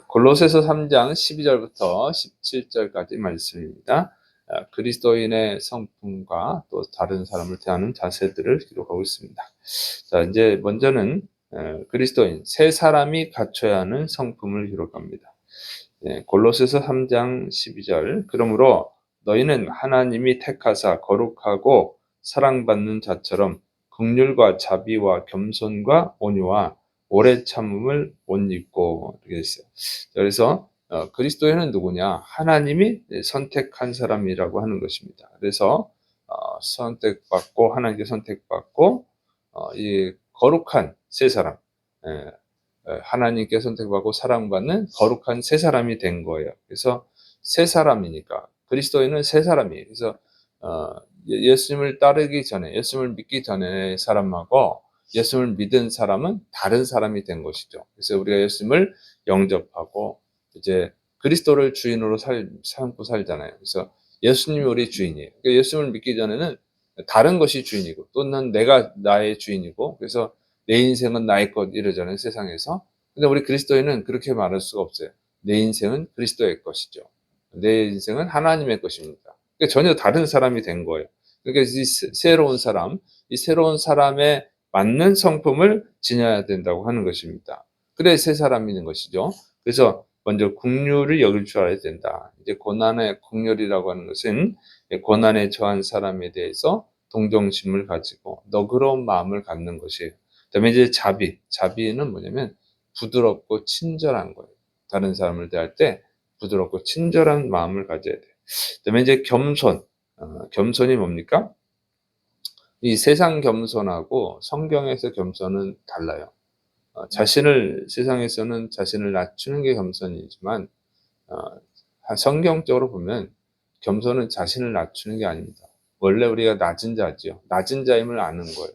골로새서 3장 12절부터 17절까지 말씀입니다. 그리스도인의 성품과 또 다른 사람을 대하는 자세들을 기록하고 있습니다. 자, 이제 먼저는 그리스도인, 새 사람이 갖춰야 하는 성품을 기록합니다. 골로새서 3장 12절. 그러므로 너희는 하나님이 택하사 거룩하고 사랑받는 자처럼 긍휼과 자비와 겸손과 온유와 오래 참음을 옷 입고 이렇게 했어요. 그래서 그리스도인은 누구냐? 하나님이 선택한 사람이라고 하는 것입니다. 그래서 선택받고 하나님께 선택받고 이 거룩한 새 사람, 하나님께 선택받고 사랑받는 거룩한 새 사람이 된 거예요. 그래서 새 사람이니까 그리스도인은 새 사람이에요. 그래서 예수님을 따르기 전에, 예수님을 믿기 전에 사람하고 예수님을 믿은 사람은 다른 사람이 된 것이죠. 그래서 우리가 예수님을 영접하고 이제 그리스도를 주인으로 삼고 살잖아요. 그래서 예수님이 우리 주인이에요. 그러니까 예수님을 믿기 전에는 다른 것이 주인이고 또는 내가 나의 주인이고 그래서 내 인생은 나의 것 이러잖아요, 세상에서. 근데 우리 그리스도인은 그렇게 말할 수가 없어요. 내 인생은 그리스도의 것이죠. 내 인생은 하나님의 것입니다. 그러니까 전혀 다른 사람이 된 거예요. 그러니까 이 새로운 사람, 이 새로운 사람에 맞는 성품을 지녀야 된다고 하는 것입니다. 그래 새 사람이 된 것이죠. 그래서 먼저 긍휼을 여길 줄 알아야 된다. 이제 고난의 긍휼이라고 하는 것은 고난에 처한 사람에 대해서 동정심을 가지고 너그러운 마음을 갖는 것이에요. 그다음에 이제 자비는 뭐냐면 부드럽고 친절한 거예요. 다른 사람을 대할 때 부드럽고 친절한 마음을 가져야 돼요. 그다음에 이제 겸손이 뭡니까? 이 세상 겸손하고 성경에서 겸손은 달라요. 세상에서는 자신을 낮추는 게 겸손이지만 성경적으로 보면 겸손은 자신을 낮추는 게 아닙니다. 원래 우리가 낮은 자지요. 낮은 자임을 아는 거예요.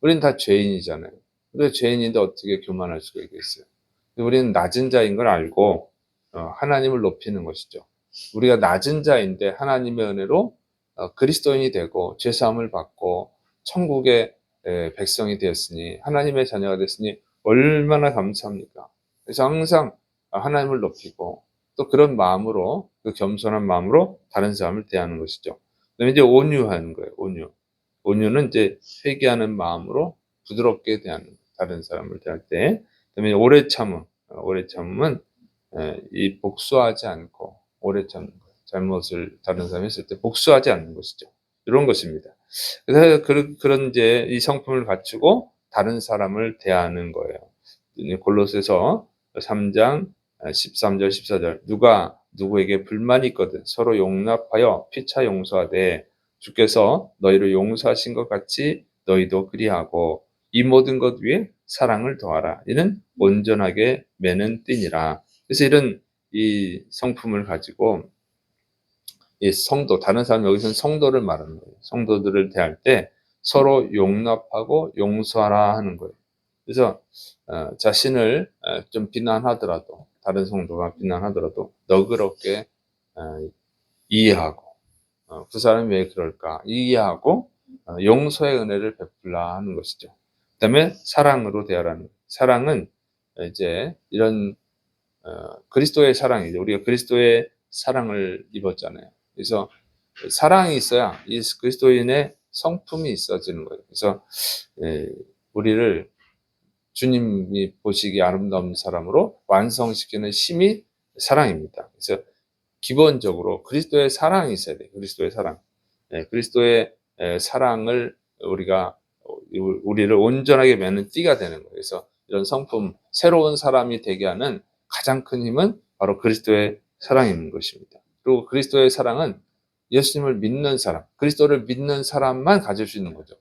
우리는 다 죄인이잖아요. 우리가 죄인인데 어떻게 교만할 수가 있겠어요? 우리는 낮은 자인 걸 알고 하나님을 높이는 것이죠. 우리가 낮은 자인데 하나님의 은혜로 그리스도인이 되고 죄사함을 받고 천국의 백성이 되었으니 하나님의 자녀가 됐으니 얼마나 감사합니까? 그래서 항상 하나님을 높이고 또 그런 마음으로 그 겸손한 마음으로 다른 사람을 대하는 것이죠. 그다음에 이제 온유하는 거예요. 온유는 이제 회개하는 마음으로 부드럽게 대하는 다른 사람을 대할 때. 그다음에 오래 참음은 이 복수하지 않고 오래 참는 거예요. 잘못을 다른 사람이 했을 때 복수하지 않는 것이죠. 이런 것입니다. 그래서 그런 이제 이 성품을 갖추고 다른 사람을 대하는 거예요. 골로새서 3장 13절 14절 누가 누구에게 불만이 있거든 서로 용납하여 피차 용서하되 주께서 너희를 용서하신 것 같이 너희도 그리하고 이 모든 것 위에 사랑을 더하라. 이는 온전하게 매는 띠니라. 그래서 이런 이 성품을 가지고 이 성도, 다른 사람 여기서는 성도를 말하는 거예요. 성도들을 대할 때 서로 용납하고 용서하라 하는 거예요. 그래서 자신을 좀 비난하더라도 다른 성도가 비난하더라도 너그럽게 이해하고 그 사람이 왜 그럴까 이해하고 용서의 은혜를 베풀라 하는 것이죠. 그다음에 사랑으로 대하라는 거예요. 사랑은 이제 이런 그리스도의 사랑이죠. 우리가 그리스도의 사랑을 입었잖아요. 그래서 사랑이 있어야 이 그리스도인의 성품이 있어지는 거예요. 그래서 우리를 주님이 보시기에 아름다운 사람으로 완성시키는 힘이 사랑입니다. 그래서 기본적으로 그리스도의 사랑이 있어야 돼요. 그리스도의 사랑. 그리스도의 사랑을 우리를 온전하게 매는 띠가 되는 거예요. 그래서 이런 성품, 새로운 사람이 되게 하는 가장 큰 힘은 바로 그리스도의 사랑인 것입니다. 그리고 그리스도의 사랑은 예수님을 믿는 사람, 그리스도를 믿는 사람만 가질 수 있는 거죠.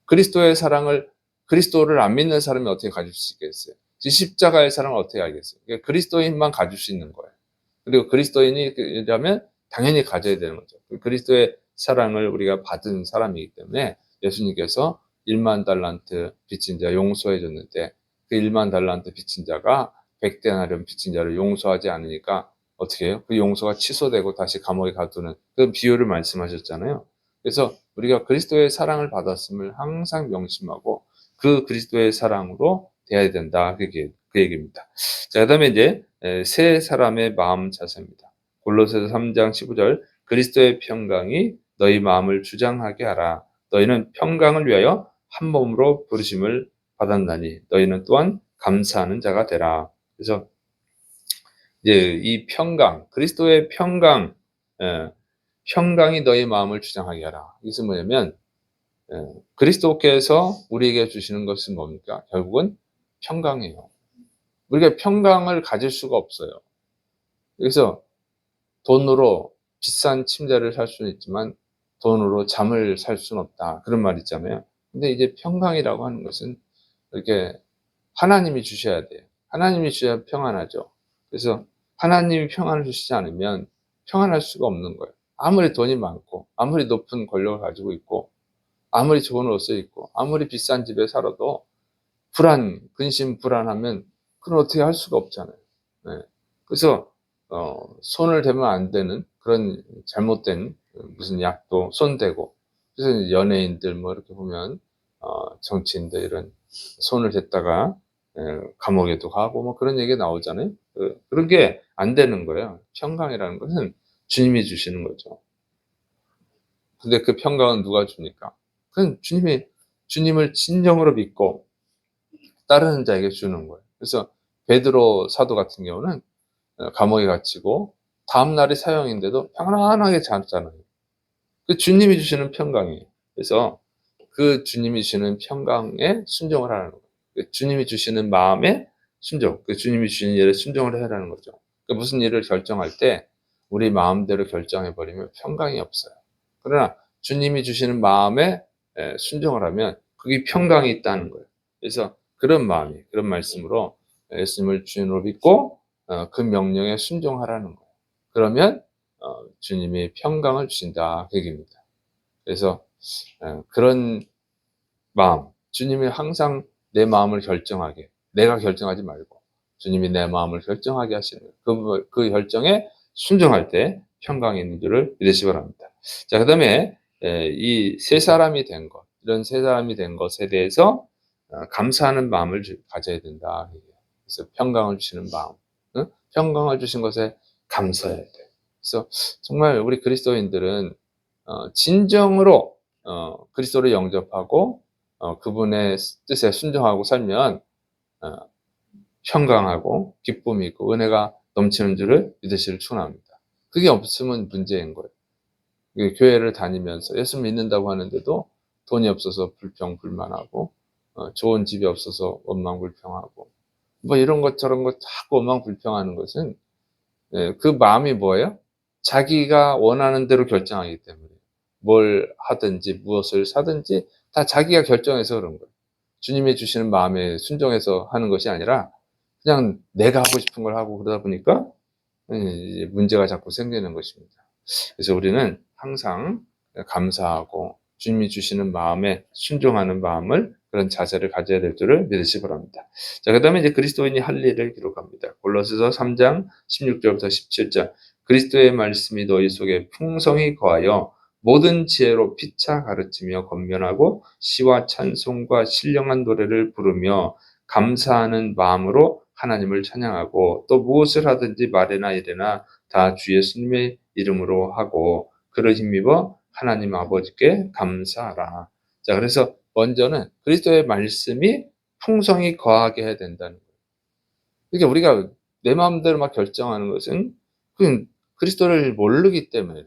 그리스도를 안 믿는 사람이 어떻게 가질 수 있겠어요? 십자가의 사랑을 어떻게 알겠어요? 그러니까 그리스도인만 가질 수 있는 거예요. 그리고 그리스도인이라면 당연히 가져야 되는 거죠. 그리스도의 사랑을 우리가 받은 사람이기 때문에 예수님께서 1만 달란트 빚진 자 용서해 줬는데 그 1만 달란트 빚진 자가 100데나리온 빚진 자를 용서하지 않으니까 어떻게 해요? 그 용서가 취소되고 다시 감옥에 가두는 그 비유를 말씀하셨잖아요. 그래서 우리가 그리스도의 사랑을 받았음을 항상 명심하고 그 그리스도의 사랑으로 대해야 된다. 그게 그 얘기입니다. 자, 그다음에 이제 세 사람의 마음 자세입니다. 골로새서 3장 15절 그리스도의 평강이 너희 마음을 주장하게 하라. 너희는 평강을 위하여 한 몸으로 부르심을 받았나니 너희는 또한 감사하는 자가 되라. 그래서 이제 이 평강, 그리스도의 평강, 평강이 너희 마음을 주장하게 하라. 이것은 뭐냐면 그리스도께서 우리에게 주시는 것은 뭡니까? 결국은 평강이에요. 우리가 평강을 가질 수가 없어요. 그래서 돈으로 비싼 침대를 살 수는 있지만 돈으로 잠을 살 수는 없다. 그런 말 있잖아요. 근데 이제 평강이라고 하는 것은 이렇게 하나님이 주셔야 돼요. 하나님이 주셔야 평안하죠. 그래서 하나님이 평안을 주시지 않으면 평안할 수가 없는 거예요. 아무리 돈이 많고 아무리 높은 권력을 가지고 있고 아무리 좋은 옷을 입고 아무리 비싼 집에 살아도 근심 불안하면 그건 어떻게 할 수가 없잖아요. 네. 그래서 손을 대면 안 되는 그런 잘못된 무슨 약도 손대고, 그래서 연예인들 뭐 이렇게 보면 정치인들 이런 손을 댔다가 감옥에도 가고 뭐 그런 얘기가 나오잖아요. 그런 게 안 되는 거예요. 평강이라는 것은 주님이 주시는 거죠. 근데 그 평강은 누가 줍니까? 그건 주님을 진정으로 믿고 따르는 자에게 주는 거예요. 그래서 베드로 사도 같은 경우는 감옥에 갇히고 다음 날이 사형인데도 평안하게 잤잖아요. 그 주님이 주시는 평강이에요. 그래서 그 주님이 주시는 평강에 순종을 하라는 거예요. 그 주님이 주시는 마음에 순종, 그 주님이 주시는 일에 순종을 해라는 거죠. 그 무슨 일을 결정할 때 우리 마음대로 결정해 버리면 평강이 없어요. 그러나 주님이 주시는 마음에 순종을 하면 그게 평강이 있다는 거예요. 그래서 그런 마음이, 그런 말씀으로 예수님을 주님으로 믿고 그 명령에 순종하라는 거예요. 그러면 주님이 평강을 주신다 그 얘기입니다. 그래서 그런 마음, 주님이 항상 내 마음을 결정하게, 내가 결정하지 말고 주님이 내 마음을 결정하게 하시는 거예요. 그 결정에 순종할 때 평강이 있는 줄을 믿으시기 바랍니다. 자, 그다음에 이 세 사람이 된 것, 이런 세 사람이 된 것에 대해서 감사하는 마음을 가져야 된다. 그래서 평강을 주시는 마음, 평강을 주신 것에 감사해야 돼. 그래서 정말 우리 그리스도인들은 진정으로 그리스도를 영접하고 그분의 뜻에 순종하고 살면 어, 평강하고 기쁨이 있고 은혜가 넘치는 줄을 믿으시길 축원합니다. 그게 없으면 문제인 거예요. 교회를 다니면서 예수 믿는다고 하는데도 돈이 없어서 불평불만하고 좋은 집이 없어서 원망불평하고 뭐 이런 것 저런 것 자꾸 원망불평하는 것은 그 마음이 뭐예요? 자기가 원하는 대로 결정하기 때문에 뭘 하든지 무엇을 사든지 다 자기가 결정해서 그런 거예요. 주님이 주시는 마음에 순종해서 하는 것이 아니라 그냥 내가 하고 싶은 걸 하고 그러다 보니까 문제가 자꾸 생기는 것입니다. 그래서 우리는 항상 감사하고 주님이 주시는 마음에 순종하는 마음을, 그런 자세를 가져야 될 줄을 믿으시기 바랍니다. 자, 그 다음에 이제 그리스도인이 할 일을 기록합니다. 골로새서 3장 16절부터 17절. 그리스도의 말씀이 너희 속에 풍성히 거하여 모든 지혜로 피차 가르치며 권면하고 시와 찬송과 신령한 노래를 부르며 감사하는 마음으로 하나님을 찬양하고 또 무엇을 하든지 말이나 이래나 다 주 예수님의 이름으로 하고 그를 힘입어 하나님 아버지께 감사하라. 자, 그래서 먼저는 그리스도의 말씀이 풍성히 거하게 해야 된다는 거예요. 그러니까 우리가 내 마음대로 막 결정하는 것은 그건 그리스도를 모르기 때문에.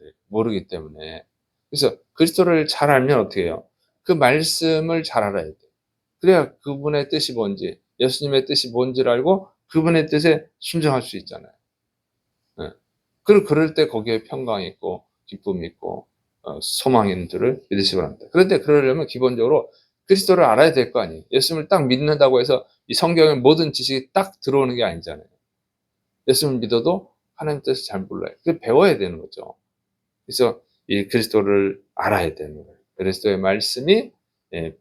그래서 그리스도를 잘 알면 어떻게 해요? 그 말씀을 잘 알아야 돼. 그래야 그분의 뜻이 뭔지, 예수님의 뜻이 뭔지를 알고 그분의 뜻에 순종할 수 있잖아요. 예. 그럴 때 거기에 평강이 있고 기쁨이 있고 소망이 있는 줄을 믿으시기 바랍니다. 그런데 그러려면 기본적으로 그리스도를 알아야 될 거 아니에요. 예수님을 딱 믿는다고 해서 이 성경의 모든 지식이 딱 들어오는 게 아니잖아요. 예수님을 믿어도 하나님 뜻을 잘 몰라요. 그 배워야 되는 거죠. 그래서 이 그리스도를 알아야 되는 거예요. 그리스도의 말씀이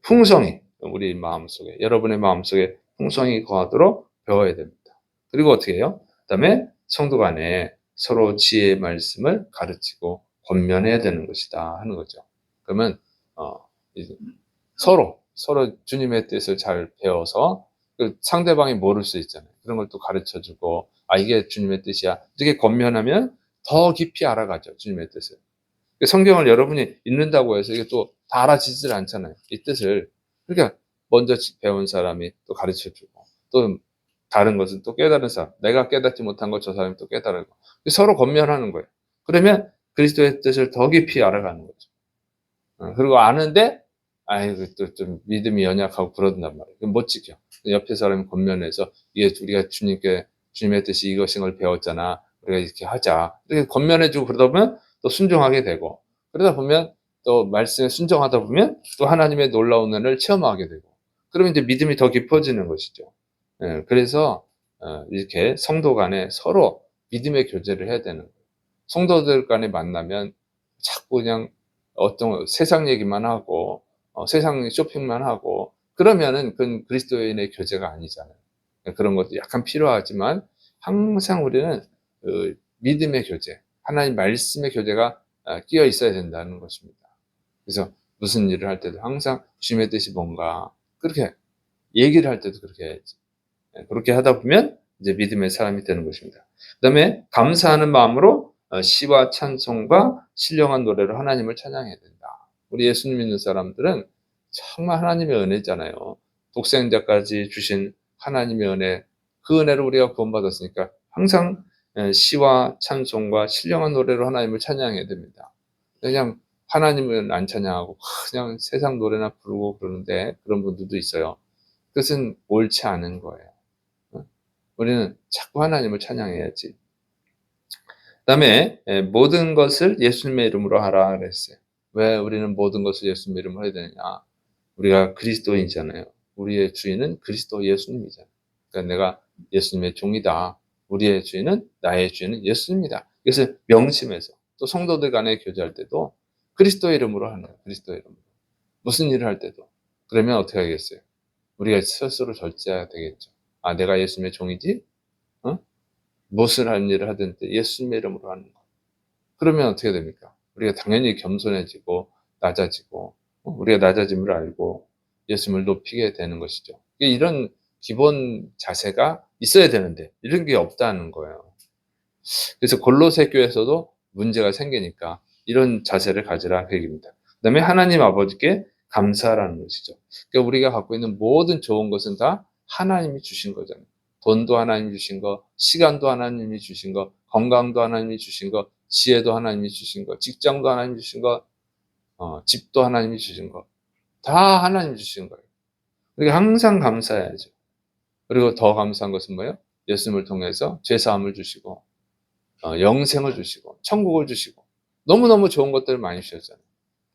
풍성히 우리 마음속에, 여러분의 마음속에 풍성히 거하도록 배워야 됩니다. 그리고 어떻게 해요? 그다음에 성도 간에 서로 지혜의 말씀을 가르치고 권면해야 되는 것이다 하는 거죠. 그러면 이제 서로 주님의 뜻을 잘 배워서 그 상대방이 모를 수 있잖아요. 그런 걸 또 가르쳐 주고, 이게 주님의 뜻이야. 이렇게 권면하면 더 깊이 알아가죠, 주님의 뜻을. 성경을 여러분이 읽는다고 해서 이게 또 다 알아지질 않잖아요, 이 뜻을. 그러니까 먼저 배운 사람이 또 가르쳐 주고, 또 다른 것은 또 깨달은 사람, 내가 깨닫지 못한 것 저 사람이 또 깨달고, 서로 권면하는 거예요. 그러면 그리스도의 뜻을 더 깊이 알아가는 거죠. 그리고 아는데, 아이고, 또 좀 믿음이 연약하고 그러단 말이에요. 그럼 못 지켜. 옆에 사람이 권면해서, 이게 우리가 주님의 뜻이 이것인 걸 배웠잖아. 우리가 이렇게 하자. 이렇게 권면해주고 그러다 보면 또 순종하게 되고, 그러다 보면 또 말씀에 순종하다 보면 또 하나님의 놀라운 은혜를 체험하게 되고, 그러면 이제 믿음이 더 깊어지는 것이죠. 그래서, 이렇게 성도 간에 서로 믿음의 교제를 해야 되는 거예요. 성도들 간에 만나면 자꾸 그냥 어떤 세상 얘기만 하고, 세상 쇼핑만 하고, 그러면은 그건 그리스도인의 교제가 아니잖아요. 그런 것도 약간 필요하지만 항상 우리는 그 믿음의 교제, 하나님 말씀의 교제가 끼어 있어야 된다는 것입니다. 그래서 무슨 일을 할 때도 항상 주님의 뜻이 뭔가 그렇게 얘기를 할 때도 그렇게 해야지. 그렇게 하다 보면 이제 믿음의 사람이 되는 것입니다. 그다음에 감사하는 마음으로 시와 찬송과 신령한 노래로 하나님을 찬양해야 된다. 우리 예수님 믿는 사람들은 정말 하나님의 은혜잖아요. 독생자까지 주신 하나님의 은혜, 그 은혜로 우리가 구원받았으니까 항상 시와 찬송과 신령한 노래로 하나님을 찬양해야 됩니다. 그냥 하나님은 안 찬양하고 그냥 세상 노래나 부르고 그러는데, 그런 분들도 있어요. 그것은 옳지 않은 거예요. 우리는 자꾸 하나님을 찬양해야지. 그다음에 모든 것을 예수님의 이름으로 하라 그랬어요. 왜 우리는 모든 것을 예수님의 이름으로 해야 되느냐? 우리가 그리스도인이잖아요. 우리의 주인은 그리스도 예수님이잖아요. 그러니까 내가 예수님의 종이다. 우리의 주인은, 나의 주인은 예수님이다. 그래서 명심해서 또 성도들 간에 교제할 때도 그리스도의 이름으로 하는 거예요. 그리스도의 이름으로. 무슨 일을 할 때도. 그러면 어떻게 하겠어요? 우리가 스스로 절제해야 되겠죠. 내가 예수님의 종이지? 어? 무엇을 하는 일을 하든 예수님의 이름으로 하는 거. 그러면 어떻게 됩니까? 우리가 당연히 겸손해지고 낮아지고, 우리가 낮아짐을 알고 예수님을 높이게 되는 것이죠. 이런 기본 자세가 있어야 되는데 이런 게 없다는 거예요. 그래서 골로새 교회에서도 문제가 생기니까 이런 자세를 가지라 그 얘기입니다. 그다음에 하나님 아버지께 감사라는 것이죠. 그러니까 우리가 갖고 있는 모든 좋은 것은 다 하나님이 주신 거잖아요. 돈도 하나님이 주신 거, 시간도 하나님이 주신 거, 건강도 하나님이 주신 거, 지혜도 하나님이 주신 거, 직장도 하나님이 주신 거, 집도 하나님이 주신 거, 다 하나님이 주신 거예요. 그러니까 항상 감사해야죠. 그리고 더 감사한 것은 뭐예요? 예수님을 통해서 죄사함을 주시고, 영생을 주시고, 천국을 주시고, 너무너무 좋은 것들을 많이 주셨잖아요.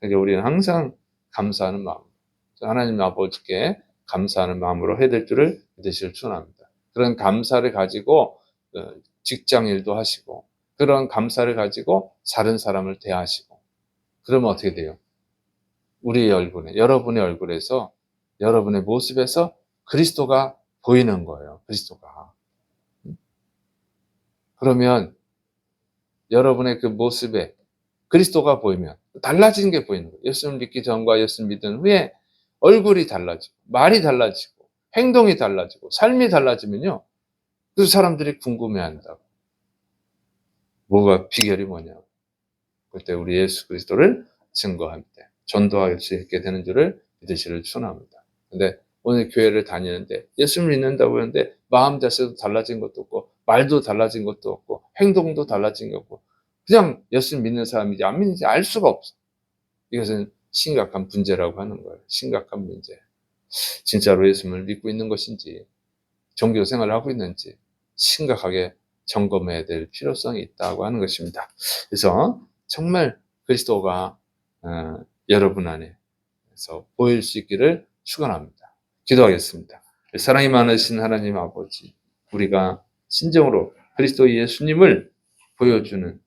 그러니까 우리는 항상 감사하는 마음, 하나님 아버지께 감사하는 마음으로 해야 될 줄을 믿으시길 축원합니다. 그런 감사를 가지고 직장 일도 하시고, 그런 감사를 가지고 다른 사람을 대하시고, 그러면 어떻게 돼요? 우리의 얼굴에, 여러분의 얼굴에서, 여러분의 모습에서 그리스도가 보이는 거예요. 그리스도가. 그러면 여러분의 그 모습에 그리스도가 보이면 달라지는 게 보이는 거예요. 예수님 믿기 전과 예수님 믿은 후에 얼굴이 달라지고, 말이 달라지고, 행동이 달라지고, 삶이 달라지면요, 그 사람들이 궁금해한다고. 뭐가 비결이 뭐냐? 그때 우리 예수 그리스도를 증거할 때 전도할 수 있게 되는 줄을 믿으시기를 축원합니다. 근데 오늘 교회를 다니는데 예수를 믿는다고 하는데 마음 자세도 달라진 것도 없고, 말도 달라진 것도 없고, 행동도 달라진 게 없고, 그냥 예수 믿는 사람인지 안 믿는지 알 수가 없어. 이것은 심각한 문제라고 하는 거예요. 심각한 문제. 진짜로 예수님을 믿고 있는 것인지, 종교 생활을 하고 있는지 심각하게 점검해야 될 필요성이 있다고 하는 것입니다. 그래서 정말 그리스도가 여러분 안에서 보일 수 있기를 축원합니다. 기도하겠습니다. 사랑이 많으신 하나님 아버지, 우리가 진정으로 그리스도 예수님을 보여주는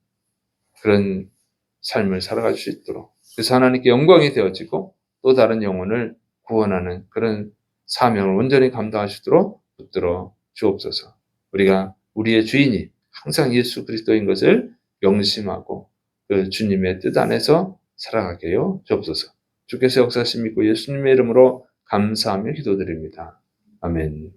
그런 삶을 살아갈 수 있도록, 그래서 하나님께 영광이 되어지고 또 다른 영혼을 구원하는 그런 사명을 온전히 감당하시도록 붙들어 주옵소서. 우리가 우리의 주인이 항상 예수 그리스도인 것을 명심하고 그 주님의 뜻 안에서 살아가게 하여 주옵소서. 주께서 역사하심 믿고 예수님의 이름으로 감사하며 기도드립니다. 아멘.